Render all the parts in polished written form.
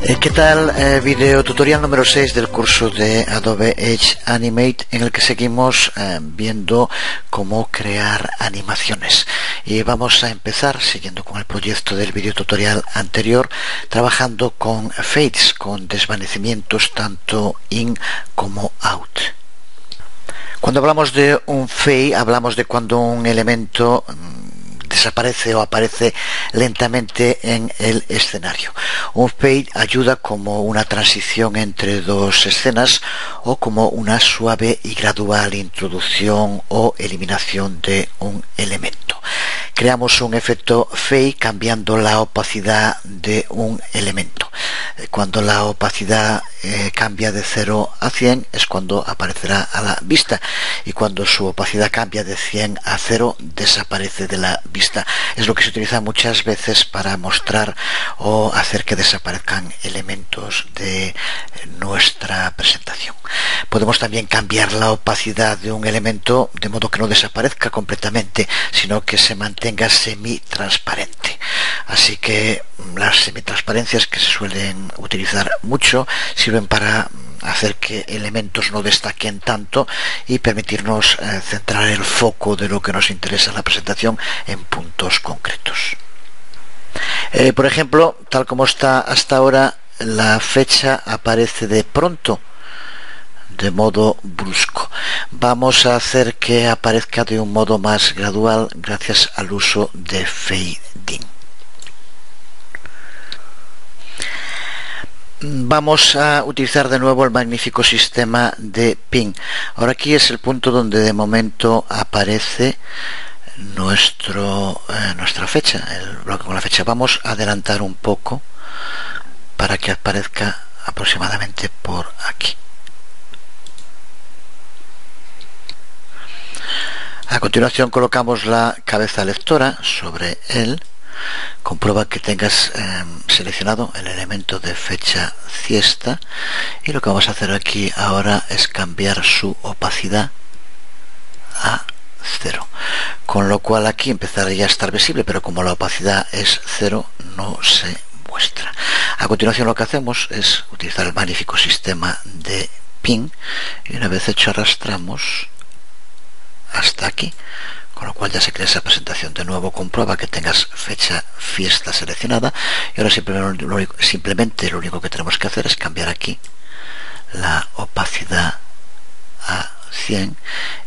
¿Qué tal? Video tutorial número 6 del curso de Adobe Edge Animate, en el que seguimos viendo cómo crear animaciones. Y vamos a empezar siguiendo con el proyecto del video tutorial anterior, trabajando con fades, con desvanecimientos tanto in como out. Cuando hablamos de un fade, hablamos de cuando un elemento desaparece o aparece lentamente en el escenario. Un fade ayuda como una transición entre dos escenas o como una suave y gradual introducción o eliminación de un elemento. Creamos un efecto fade cambiando la opacidad de un elemento. Cuando la opacidad cambia de 0 a 100 es cuando aparecerá a la vista, y cuando su opacidad cambia de 100 a 0 desaparece de la vista. Es lo que se utiliza muchas veces para mostrar o hacer que desaparezcan elementos de nuestra presentación. Podemos también cambiar la opacidad de un elemento de modo que no desaparezca completamente, sino que se mantenga semitransparente. Así que las semitransparencias, que se suelen utilizar mucho, sirven para hacer que elementos no destaquen tanto y permitirnos centrar el foco de lo que nos interesa en la presentación en puntos concretos. Por ejemplo, tal como está hasta ahora, la fecha aparece de pronto, de modo brusco. Vamos a hacer que aparezca de un modo más gradual gracias al uso de fading. Vamos a utilizar de nuevo el magnífico sistema de ping. Ahora aquí es el punto donde de momento aparece nuestra fecha, el bloque con la fecha. Vamos a adelantar un poco para que aparezca aproximadamente por aquí. A continuación colocamos la cabeza lectora sobre él. Comprueba que tengas seleccionado el elemento de fecha fiesta, y lo que vamos a hacer aquí ahora es cambiar su opacidad a 0, con lo cual aquí empezaría a estar visible, pero como la opacidad es 0 no se muestra. A continuación lo que hacemos es utilizar el magnífico sistema de ping, y una vez hecho arrastramos hasta aquí, con lo cual ya se crea esa presentación. De nuevo comprueba que tengas fecha fiesta seleccionada, y ahora simplemente lo único que tenemos que hacer es cambiar aquí la opacidad a 100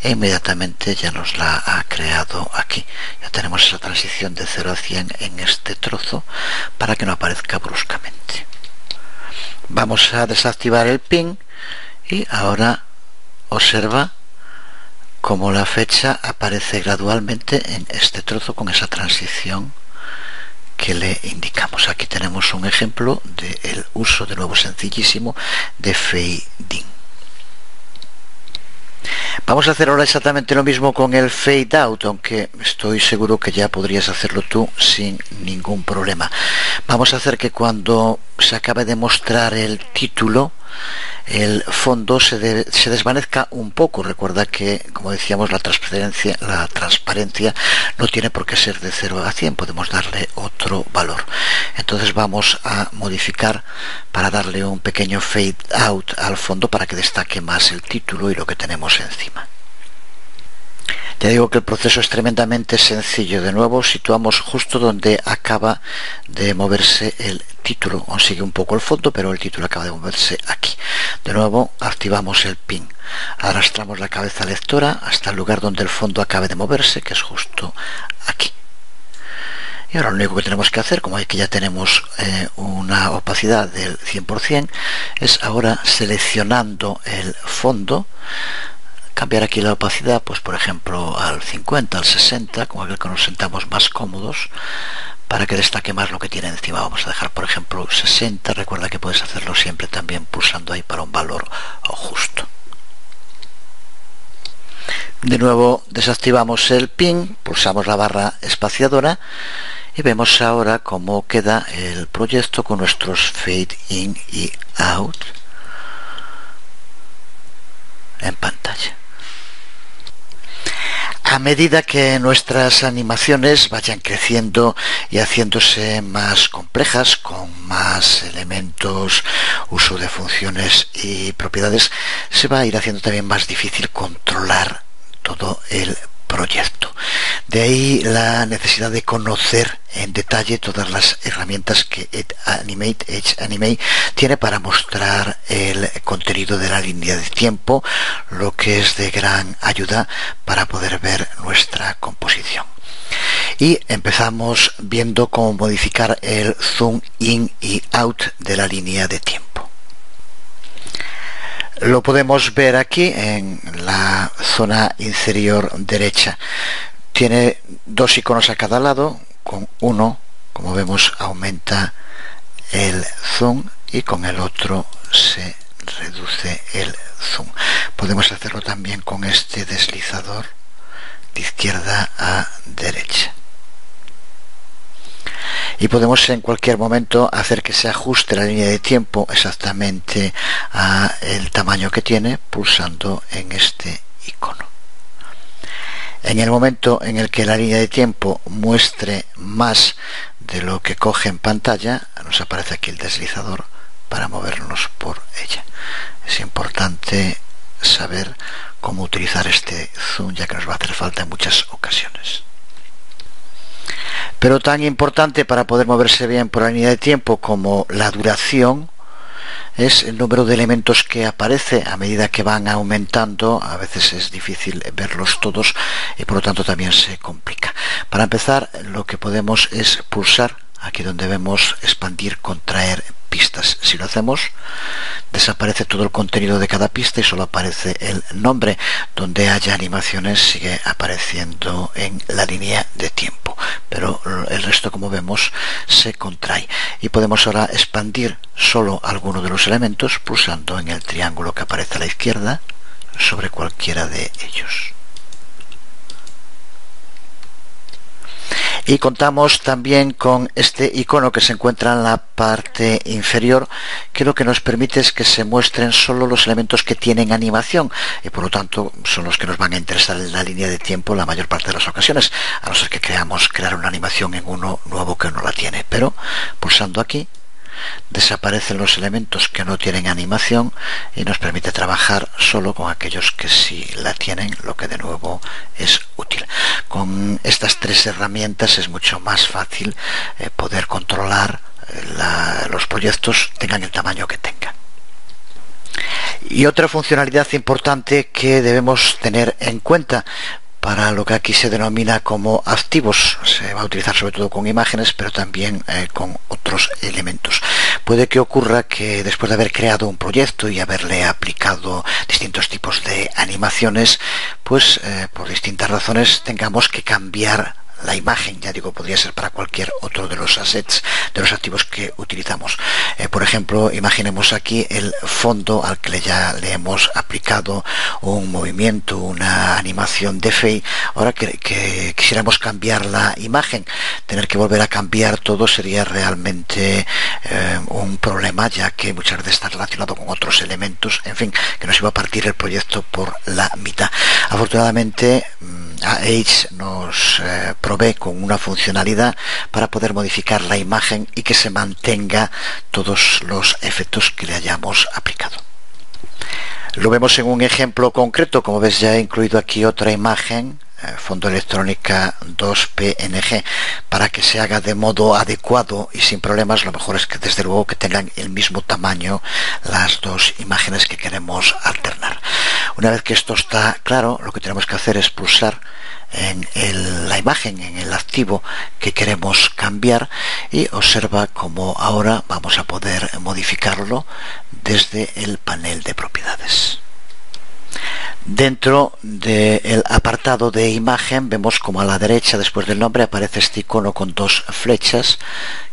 e inmediatamente ya nos la ha creado aquí. Ya tenemos esa transición de 0 a 100 en este trozo para que no aparezca bruscamente. Vamos a desactivar el ping y ahora observa como la fecha aparece gradualmente en este trozo con esa transición que le indicamos. Aquí tenemos un ejemplo del uso, de nuevo sencillísimo, de fading. Vamos a hacer ahora exactamente lo mismo con el fade out, aunque estoy seguro que ya podrías hacerlo tú sin ningún problema. Vamos a hacer que cuando se acabe de mostrar el título, el fondo se desvanezca un poco. Recuerda que, como decíamos, la transparencia no tiene por qué ser de 0 a 100, podemos darle otro valor. Entonces vamos a modificar para darle un pequeño fade out al fondo para que destaque más el título y lo que tenemos encima. Ya digo que el proceso es tremendamente sencillo. De nuevo situamos justo donde acaba de moverse el título. Aún sigue un poco el fondo, pero el título acaba de moverse aquí. De nuevo activamos el ping, arrastramos la cabeza lectora hasta el lugar donde el fondo acabe de moverse, que es justo aquí. Y ahora lo único que tenemos que hacer, como aquí ya tenemos una opacidad del 100%, es ahora, seleccionando el fondo, cambiar aquí la opacidad, pues por ejemplo al 50, al 60, como aquel que nos sentamos más cómodos, para que destaque más lo que tiene encima. Vamos a dejar por ejemplo 60, recuerda que puedes hacerlo siempre también pulsando ahí para un valor justo. De nuevo desactivamos el ping, pulsamos la barra espaciadora y vemos ahora cómo queda el proyecto con nuestros fade in y out en pantalla. A medida que nuestras animaciones vayan creciendo y haciéndose más complejas, con más elementos, uso de funciones y propiedades, se va a ir haciendo también más difícil controlar todo el proyecto. De ahí la necesidad de conocer en detalle todas las herramientas que Edge Animate tiene para mostrar el contenido de la línea de tiempo, lo que es de gran ayuda para poder ver nuestra composición. Y empezamos viendo cómo modificar el zoom in y out de la línea de tiempo. Lo podemos ver aquí en la zona inferior derecha. Tiene dos iconos a cada lado. Con uno, como vemos, aumenta el zoom y con el otro se reduce el zoom. Podemos hacerlo también con este deslizador de izquierda a derecha. Y podemos en cualquier momento hacer que se ajuste la línea de tiempo exactamente a el tamaño que tiene pulsando en este icono. En el momento en el que la línea de tiempo muestre más de lo que coge en pantalla, nos aparece aquí el deslizador para movernos por ella. Es importante saber cómo utilizar este zoom, ya que nos va a hacer falta en muchas ocasiones. Pero tan importante para poder moverse bien por la línea de tiempo como la duración es el número de elementos que aparece a medida que van aumentando. A veces es difícil verlos todos y por lo tanto también se complica. Para empezar, lo que podemos es pulsar aquí donde vemos expandir, contraer pistas. Si lo hacemos, desaparece todo el contenido de cada pista y solo aparece el nombre. Donde haya animaciones sigue apareciendo en la línea de tiempo, pero el resto, como vemos, se contrae. Y podemos ahora expandir solo alguno de los elementos pulsando en el triángulo que aparece a la izquierda sobre cualquiera de ellos. Y contamos también con este icono que se encuentra en la parte inferior, que lo que nos permite es que se muestren solo los elementos que tienen animación y por lo tanto son los que nos van a interesar en la línea de tiempo la mayor parte de las ocasiones, a no ser que queramos crear una animación en uno nuevo que no la tiene. Pero pulsando aquí desaparecen los elementos que no tienen animación y nos permite trabajar solo con aquellos que sí la tienen, lo que de nuevo es útil. Con estas tres herramientas es mucho más fácil poder controlar los proyectos, tengan el tamaño que tengan. Y otra funcionalidad importante que debemos tener en cuenta para lo que aquí se denomina como activos, se va a utilizar sobre todo con imágenes, pero también con otros elementos. Puede que ocurra que después de haber creado un proyecto y haberle aplicado distintos tipos de animaciones, pues por distintas razones tengamos que cambiar la imagen. Ya digo, podría ser para cualquier otro de los assets, de los activos que utilizamos. Por ejemplo, imaginemos aquí el fondo al que ya le hemos aplicado un movimiento, una animación de fade. Ahora que quisiéramos cambiar la imagen, tener que volver a cambiar todo sería realmente un problema, ya que muchas veces está relacionado con otros elementos, en fin, que nos iba a partir el proyecto por la mitad. Afortunadamente, Edge nos provee con una funcionalidad para poder modificar la imagen y que se mantenga todos los efectos que le hayamos aplicado. Lo vemos en un ejemplo concreto. Como ves, ya he incluido aquí otra imagen, fondo electrónica 2PNG, para que se haga de modo adecuado y sin problemas. Lo mejor es que desde luego que tengan el mismo tamaño las dos imágenes que queremos alternar. Una vez que esto está claro, lo que tenemos que hacer es pulsar en la imagen, en el activo que queremos cambiar, y observa cómo ahora vamos a poder modificarlo desde el panel de propiedades. Dentro del apartado de imagen vemos como a la derecha, después del nombre, aparece este icono con dos flechas,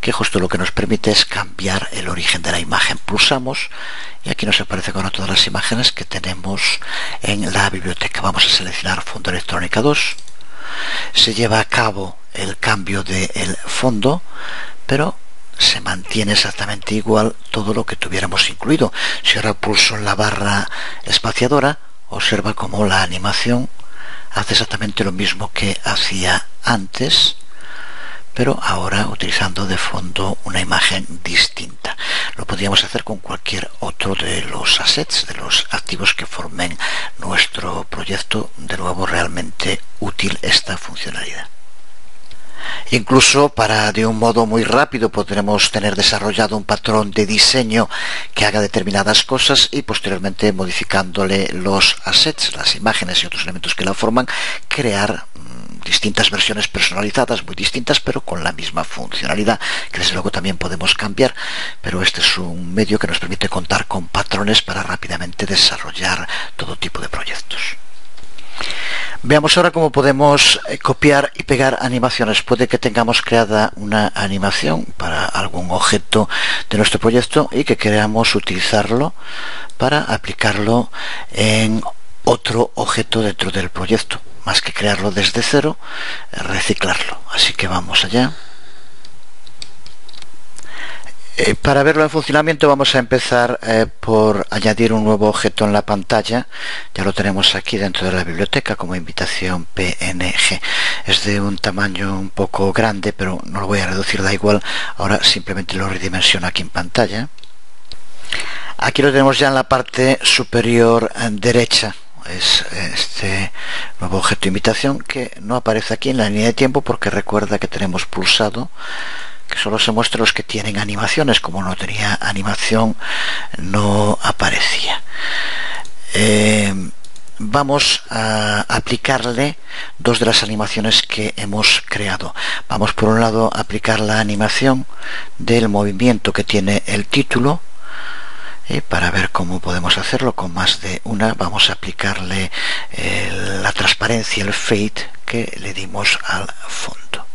que justo lo que nos permite es cambiar el origen de la imagen. Pulsamos y aquí nos aparece con todas las imágenes que tenemos en la biblioteca. Vamos a seleccionar fondo electrónica 2. Se lleva a cabo el cambio del fondo, pero se mantiene exactamente igual todo lo que tuviéramos incluido. Si ahora pulso en la barra espaciadora, observa cómo la animación hace exactamente lo mismo que hacía antes, pero ahora utilizando de fondo una imagen distinta. Lo podríamos hacer con cualquier otro de los assets, de los activos que formen nuestro proyecto. De nuevo, realmente útil esta funcionalidad. Incluso para de un modo muy rápido podremos tener desarrollado un patrón de diseño que haga determinadas cosas y posteriormente, modificándole los assets, las imágenes y otros elementos que la forman, crear distintas versiones personalizadas, muy distintas, pero con la misma funcionalidad, que desde luego también podemos cambiar, pero este es un medio que nos permite contar con patrones para rápidamente desarrollar todo tipo de proyectos. Veamos ahora cómo podemos copiar y pegar animaciones. Puede que tengamos creada una animación para algún objeto de nuestro proyecto y que queramos utilizarlo para aplicarlo en otro objeto dentro del proyecto. Más que crearlo desde cero, reciclarlo. Así que vamos allá. Para verlo en funcionamiento vamos a empezar por añadir un nuevo objeto en la pantalla. Ya lo tenemos aquí dentro de la biblioteca como invitación PNG. Es de un tamaño un poco grande, pero no lo voy a reducir, da igual. Ahora simplemente lo redimensiono aquí en pantalla. Aquí lo tenemos ya en la parte superior derecha. Es este nuevo objeto de invitación que no aparece aquí en la línea de tiempo porque recuerda que tenemos pulsado que solo se muestran los que tienen animaciones. Como no tenía animación, no aparecía. Vamos a aplicarle dos de las animaciones que hemos creado. Vamos por un lado a aplicar la animación del movimiento que tiene el título. Y para ver cómo podemos hacerlo con más de una, vamos a aplicarle la transparencia, el fade que le dimos al fondo.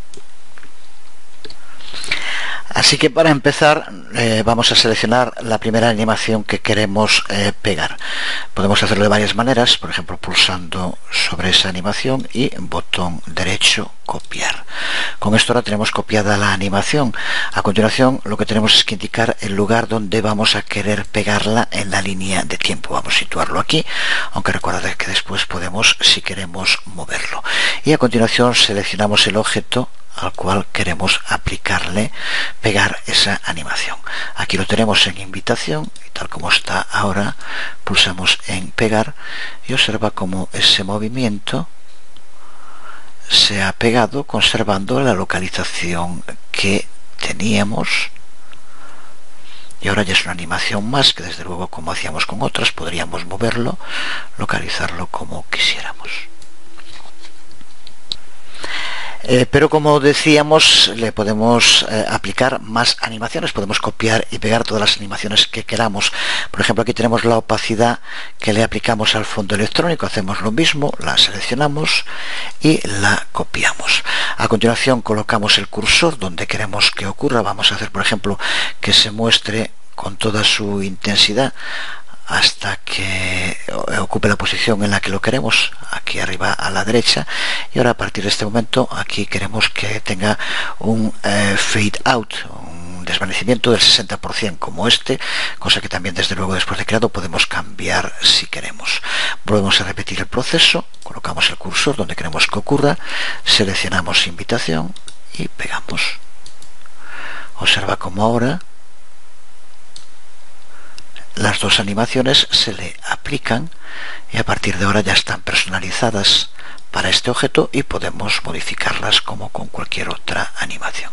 Así que para empezar vamos a seleccionar la primera animación que queremos pegar. Podemos hacerlo de varias maneras, por ejemplo pulsando sobre esa animación y botón derecho copiar. Con esto ahora tenemos copiada la animación. A continuación lo que tenemos es que indicar el lugar donde vamos a querer pegarla en la línea de tiempo. Vamos a situarlo aquí, aunque recordad que después podemos, si queremos, moverlo. Y a continuación seleccionamos el objeto al cual queremos aplicarle, pegar esa animación. Aquí lo tenemos en invitación y tal como está ahora, pulsamos en pegar y observa cómo ese movimiento se ha pegado conservando la localización que teníamos. Y ahora ya es una animación más que desde luego, como hacíamos con otras, podríamos moverlo, localizarlo como quisiéramos. Pero como decíamos, le podemos aplicar más animaciones, podemos copiar y pegar todas las animaciones que queramos. Por ejemplo, aquí tenemos la opacidad que le aplicamos al fondo electrónico, hacemos lo mismo, la seleccionamos y la copiamos. A continuación colocamos el cursor donde queremos que ocurra. Vamos a hacer, por ejemplo, que se muestre con toda su intensidad hasta que ocupe la posición en la que lo queremos, aquí arriba a la derecha. Y ahora a partir de este momento aquí queremos que tenga un fade out, un desvanecimiento del 60% como este, cosa que también desde luego después de creado podemos cambiar si queremos. Volvemos a repetir el proceso, colocamos el cursor donde queremos que ocurra, seleccionamos invitación y pegamos. Observa cómo ahora las dos animaciones se le aplican y a partir de ahora ya están personalizadas para este objeto y podemos modificarlas como con cualquier otra animación.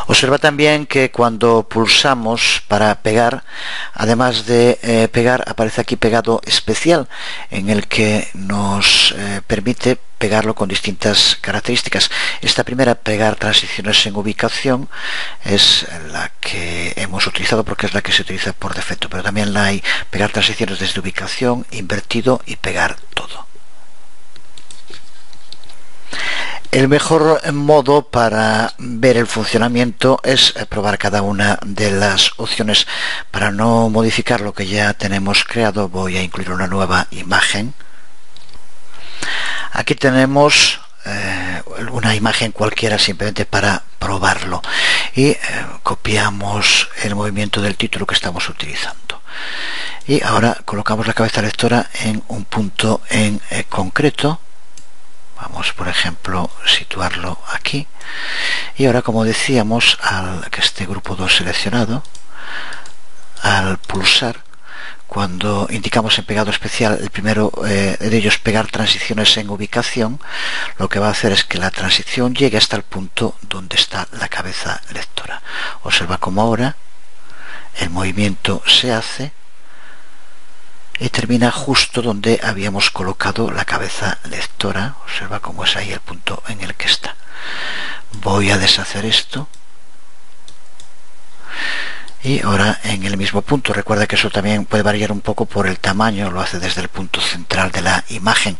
Observa también que cuando pulsamos para pegar, además de pegar, aparece aquí pegado especial, en el que nos permite pegarlo con distintas características. Esta primera, pegar transiciones en ubicación, es la que hemos utilizado porque es la que se utiliza por defecto, pero también la hay pegar transiciones desde ubicación, invertido y pegar todo. El mejor modo para ver el funcionamiento es probar cada una de las opciones. Para no modificar lo que ya tenemos creado, voy a incluir una nueva imagen. Aquí tenemos una imagen cualquiera simplemente para probarlo y copiamos el movimiento del título que estamos utilizando. y ahora colocamos la cabeza lectora en un punto en concreto. Vamos, por ejemplo, situarlo aquí, y ahora, como decíamos, al que esté grupo 2 seleccionado, al pulsar, cuando indicamos en pegado especial el primero de ellos, pegar transiciones en ubicación, lo que va a hacer es que la transición llegue hasta el punto donde está la cabeza lectora. Observa cómo ahora el movimiento se hace y termina justo donde habíamos colocado la cabeza lectora. Observa cómo es ahí el punto en el que está. Voy a deshacer esto. Y ahora en el mismo punto, recuerda que eso también puede variar un poco por el tamaño, lo hace desde el punto central de la imagen,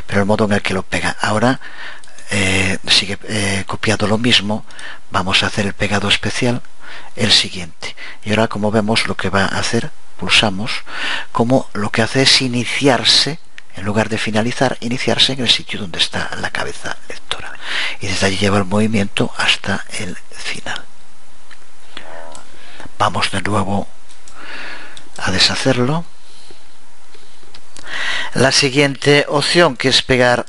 pero el modo en el que lo pega. Ahora sigue copiado lo mismo. Vamos a hacer el pegado especial, el siguiente. Y ahora, como vemos, lo que va a hacer, pulsamos, como lo que hace es iniciarse, en lugar de finalizar, iniciarse en el sitio donde está la cabeza lectora. Y desde allí lleva el movimiento hasta el final. Vamos de nuevo a deshacerlo. La siguiente opción, que es pegar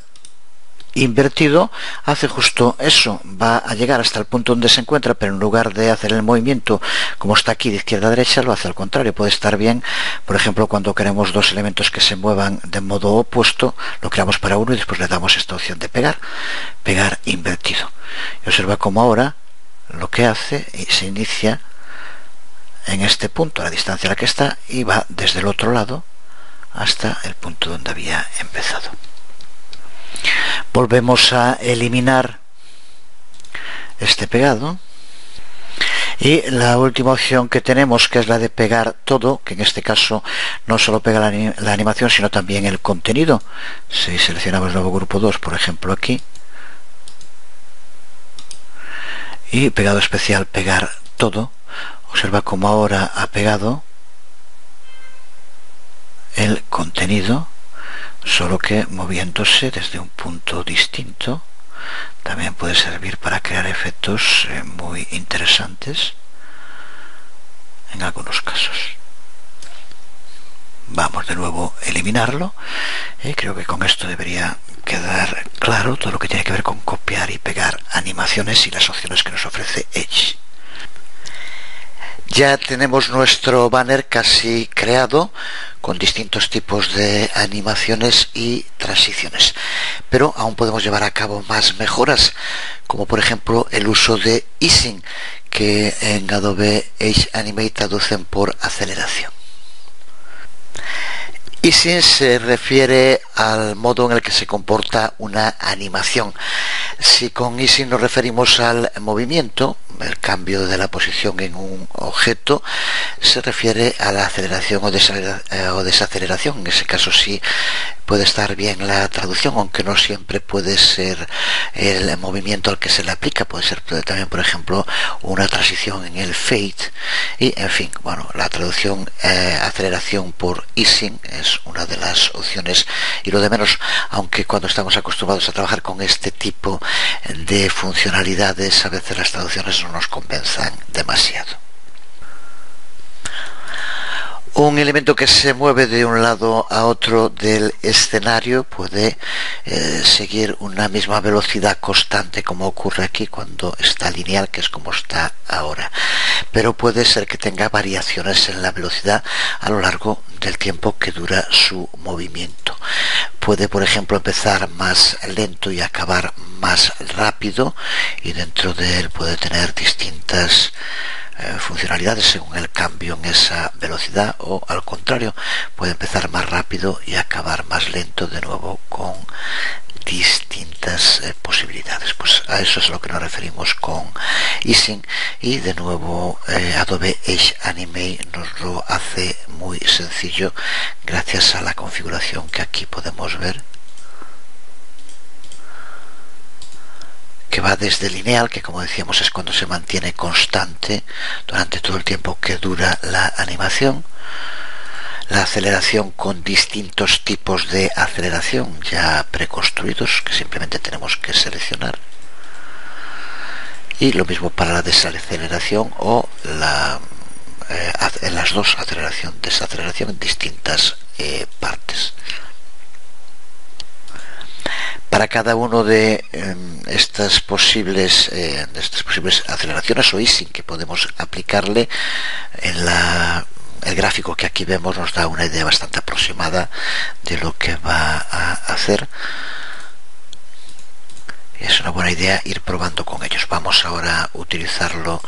invertido, hace justo eso. Va a llegar hasta el punto donde se encuentra, pero en lugar de hacer el movimiento como está aquí de izquierda a derecha, lo hace al contrario. Puede estar bien, por ejemplo, cuando queremos dos elementos que se muevan de modo opuesto, lo creamos para uno y después le damos esta opción de pegar invertido. Y observa cómo ahora lo que hace se inicia en este punto, a la distancia a la que está, y va desde el otro lado hasta el punto donde había empezado. Volvemos a eliminar este pegado, y la última opción que tenemos, que es la de pegar todo, que en este caso no solo pega la animación sino también el contenido. Si seleccionamos el nuevo grupo 2, por ejemplo aquí, y pegado especial, pegar todo, observa cómo ahora ha pegado el contenido, solo que moviéndose desde un punto distinto. También puede servir para crear efectos muy interesantes en algunos casos. Vamos de nuevo a eliminarlo, y creo que con esto debería quedar claro todo lo que tiene que ver con copiar y pegar animaciones y las opciones que nos ofrece Edge. Ya tenemos nuestro banner casi creado, con distintos tipos de animaciones y transiciones, pero aún podemos llevar a cabo más mejoras, como por ejemplo el uso de easing, que en Adobe Edge Animate traducen por aceleración. Easing se refiere al modo en el que se comporta una animación. Si con easing nos referimos al movimiento, el cambio de la posición en un objeto, se refiere a la aceleración o desaceleración. En ese caso sí puede estar bien la traducción, aunque no siempre puede ser el movimiento al que se le aplica. Puede ser también, por ejemplo, una transición en el fade. Y en fin, bueno, la traducción aceleración por easing es una de las opciones, y lo de menos, aunque cuando estamos acostumbrados a trabajar con este tipo de funcionalidades, a veces las traducciones no nos convenzan demasiado. Un elemento que se mueve de un lado a otro del escenario puede seguir una misma velocidad constante, como ocurre aquí cuando está lineal, que es como está ahora, pero puede ser que tenga variaciones en la velocidad a lo largo del tiempo que dura su movimiento. Puede, por ejemplo, empezar más lento y acabar más rápido, y dentro de él puede tener distintas funcionalidades según el cambio en esa velocidad, o al contrario, puede empezar más rápido y acabar más lento, de nuevo con distintas posibilidades. Pues a eso es a lo que nos referimos con easing, y de nuevo Adobe Edge Animate nos lo hace muy sencillo gracias a la configuración que aquí podemos ver, que va desde lineal, que como decíamos es cuando se mantiene constante durante todo el tiempo que dura la animación, la aceleración con distintos tipos de aceleración ya preconstruidos que simplemente tenemos que seleccionar, y lo mismo para la desaceleración o la en las dos, aceleración, desaceleración en distintas partes. Para cada uno de estas posibles aceleraciones o easing que podemos aplicarle, el gráfico que aquí vemos nos da una idea bastante aproximada de lo que va a hacer. Es una buena idea ir probando con ellos. Vamos ahora a utilizarlo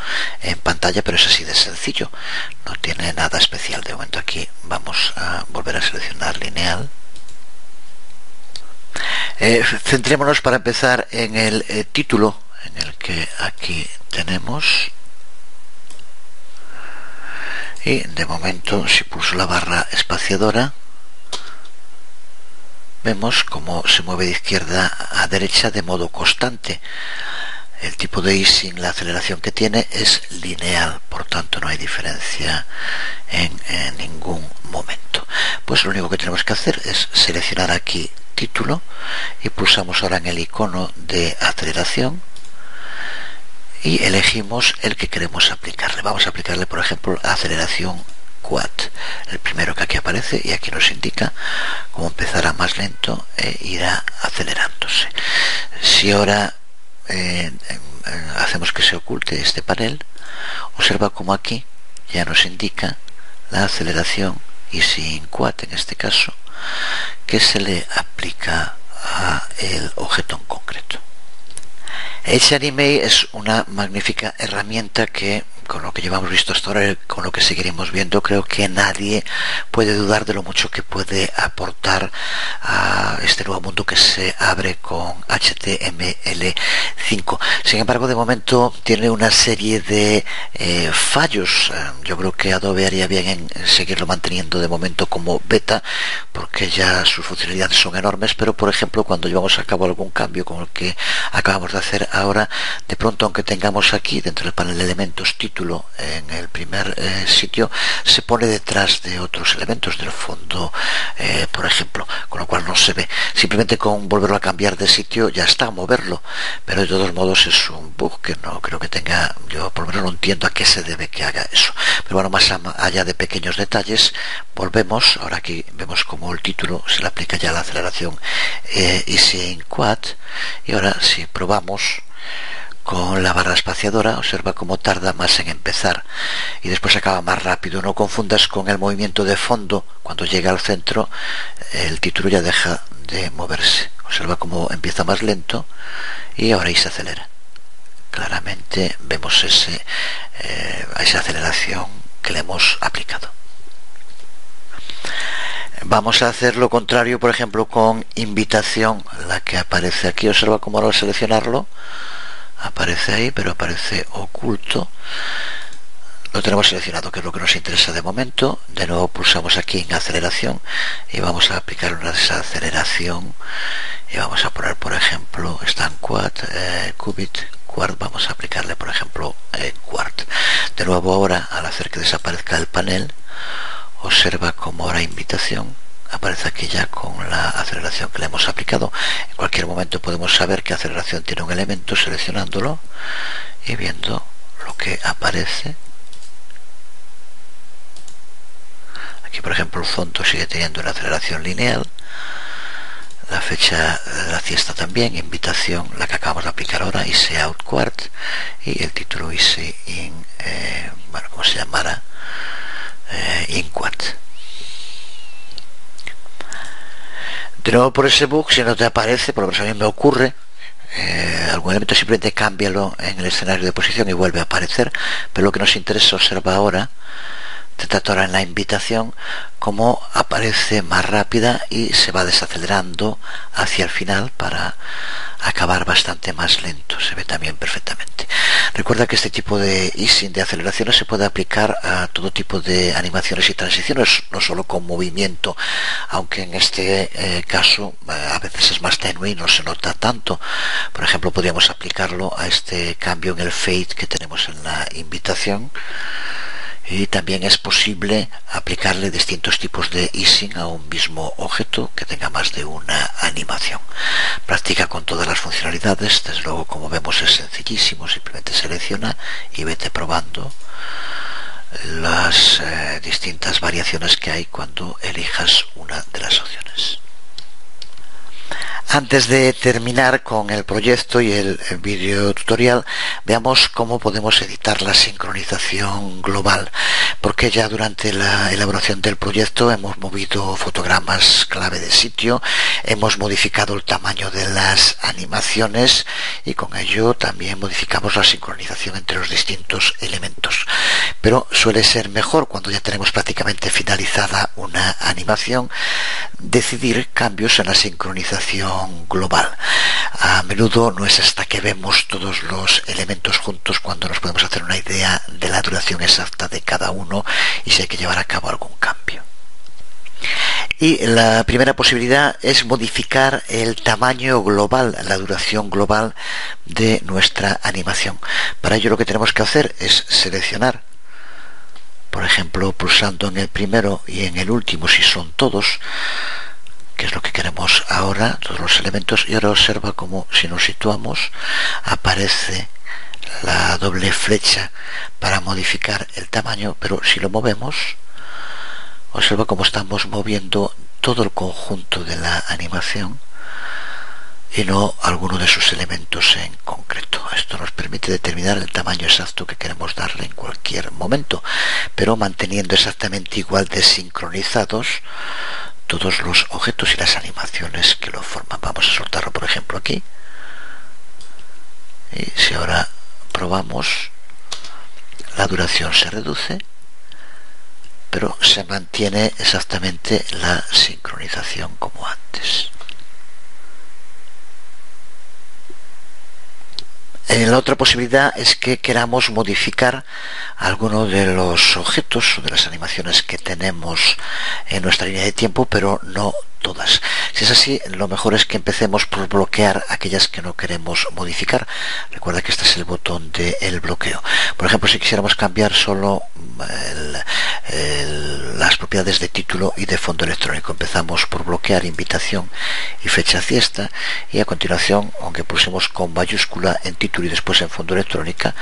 en pantalla, pero es así de sencillo, no tiene nada especial. De momento aquí vamos a volver a seleccionar lineal. Centrémonos para empezar en el título, en el que aquí tenemos, y de momento si pulso la barra espaciadora vemos cómo se mueve de izquierda a derecha de modo constante. El tipo de easing, la aceleración que tiene es lineal, por tanto no hay diferencia en ningún momento. Pues lo único que tenemos que hacer es seleccionar aquí título y pulsamos ahora en el icono de aceleración y elegimos el que queremos aplicarle. Vamos a aplicarle, por ejemplo, aceleración quad, el primero que aquí aparece, y aquí nos indica cómo empezará más lento e irá acelerándose. Si ahora hacemos que se oculte este panel, observa cómo aquí ya nos indica la aceleración easing quad, en este caso, que se le aplica a el objeto en concreto. Edge Animate es una magnífica herramienta que, con lo que llevamos visto hasta ahora, con lo que seguiremos viendo, creo que nadie puede dudar de lo mucho que puede aportar a este nuevo mundo que se abre con HTML5. Sin embargo, de momento tiene una serie de fallos. Yo creo que Adobe haría bien en seguirlo manteniendo de momento como beta, porque ya sus funcionalidades son enormes, pero por ejemplo cuando llevamos a cabo algún cambio como el que acabamos de hacer ahora, de pronto, aunque tengamos aquí dentro del panel de elementos título en el primer sitio, se pone detrás de otros elementos del fondo, por ejemplo, con lo cual no se ve. Simplemente con volverlo a cambiar de sitio ya está, moverlo, pero de todos modos es un bug que no creo que tenga, yo por lo menos no entiendo a qué se debe que haga eso. Pero bueno, más allá de pequeños detalles, volvemos. Ahora aquí vemos como el título se le aplica ya la aceleración easing quad, y ahora si probamos con la barra espaciadora, observa cómo tarda más en empezar y después acaba más rápido. No confundas con el movimiento de fondo. Cuando llega al centro, el título ya deja de moverse. Observa cómo empieza más lento y ahora ahí se acelera. Claramente vemos esa aceleración que le hemos aplicado. Vamos a hacer lo contrario, por ejemplo, con invitación, la que aparece aquí. Observa cómo ahora al seleccionarlo aparece ahí, pero aparece oculto. Lo tenemos seleccionado, que es lo que nos interesa de momento. De nuevo pulsamos aquí en aceleración y vamos a aplicar una desaceleración y vamos a poner, por ejemplo, está en quad, qubit, quart. Vamos a aplicarle, por ejemplo, quart. De nuevo ahora, al hacer que desaparezca el panel, observa como ahora invitación aparece aquí ya con la aceleración que le hemos aplicado. En cualquier momento podemos saber qué aceleración tiene un elemento seleccionándolo y viendo lo que aparece. Aquí, por ejemplo, el fondo sigue teniendo una aceleración lineal, la fecha de la fiesta también, invitación, la que acabamos de aplicar ahora, easy out quart, y el título easy in, bueno, como se llamara, in quart. De nuevo, por ese bug, si no te aparece, por lo menos a mí me ocurre, algún elemento, simplemente cámbialo en el escenario de posición y vuelve a aparecer. Pero lo que nos interesa, observa ahora, te trata ahora en la invitación, cómo aparece más rápida y se va desacelerando hacia el final para acabar bastante más lento. Se ve también perfectamente. Recuerda que este tipo de easing, de aceleraciones, se puede aplicar a todo tipo de animaciones y transiciones, no solo con movimiento, aunque en este caso a veces es más tenue y no se nota tanto. Por ejemplo, podríamos aplicarlo a este cambio en el fade que tenemos en la invitación. Y también es posible aplicarle distintos tipos de easing a un mismo objeto que tenga más de una animación. Practica con todas las funcionalidades. Desde luego, como vemos, es sencillísimo. Simplemente selecciona y vete probando las distintas variaciones que hay cuando elijas una de las opciones. Antes de terminar con el proyecto y el vídeo tutorial, veamos cómo podemos editar la sincronización global, porque ya durante la elaboración del proyecto hemos movido fotogramas clave de sitio, hemos modificado el tamaño de las animaciones y con ello también modificamos la sincronización entre los distintos elementos. Pero suele ser mejor, cuando ya tenemos prácticamente finalizada una animación, decidir cambios en la sincronización global. A menudo no es hasta que vemos todos los elementos juntos cuando nos podemos hacer una idea de la duración exacta de cada uno y si hay que llevar a cabo algún cambio. Y la primera posibilidad es modificar el tamaño global, la duración global de nuestra animación. Para ello lo que tenemos que hacer es seleccionar, por ejemplo, pulsando en el primero y en el último si son todos, que es lo que queremos ahora, todos los elementos, y ahora observa como si nos situamos aparece la doble flecha para modificar el tamaño, pero si lo movemos, observa cómo estamos moviendo todo el conjunto de la animación y no alguno de sus elementos en concreto. Esto nos permite determinar el tamaño exacto que queremos darle en cualquier momento, pero manteniendo exactamente igual de sincronizados todos los objetos y las animaciones que lo forman. Vamos a soltarlo, por ejemplo, aquí. Y si ahora probamos, la duración se reduce, pero se mantiene exactamente la sincronización como antes. La otra posibilidad es que queramos modificar alguno de los objetos o de las animaciones que tenemos en nuestra línea de tiempo, pero no todas. Si es así, lo mejor es que empecemos por bloquear aquellas que no queremos modificar. Recuerda que este es el botón del bloqueo. Por ejemplo, si quisiéramos cambiar solo las propiedades de título y de fondo electrónico, empezamos por bloquear invitación y fecha fiesta, y a continuación, aunque pulsemos con mayúscula en título y después en fondo electrónica,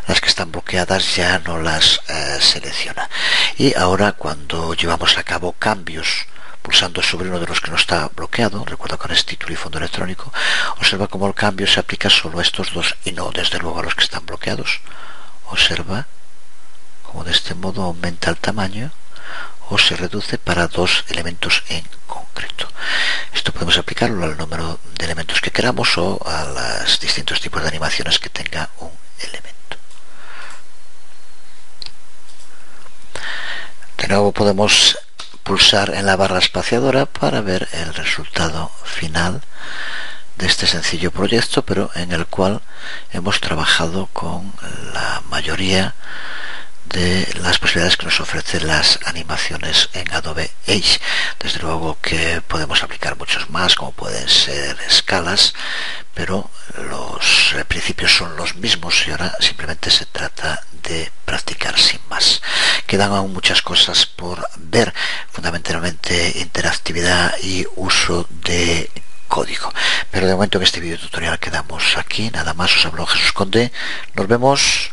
las que están bloqueadas ya no las selecciona. Y ahora, cuando llevamos a cabo cambios pulsando sobre uno de los que no está bloqueado, recuerda que es título y fondo electrónico, observa cómo el cambio se aplica solo a estos dos y no desde luego a los que están bloqueados. Observa cómo de este modo aumenta el tamaño o se reduce para dos elementos en concreto. Esto podemos aplicarlo al número de elementos que queramos o a los distintos tipos de animaciones que tenga un elemento. De nuevo podemos pulsar en la barra espaciadora para ver el resultado final de este sencillo proyecto, pero en el cual hemos trabajado con la mayoría de las posibilidades que nos ofrecen las animaciones en Adobe Edge. Desde luego que podemos aplicar muchos más, como pueden ser escalas, pero los principios son los mismos y ahora simplemente se trata de practicar sin más. Quedan aún muchas cosas por ver, fundamentalmente interactividad y uso de código. Pero de momento en este video tutorial quedamos aquí. Nada más, os habló Jesús Conde. Nos vemos.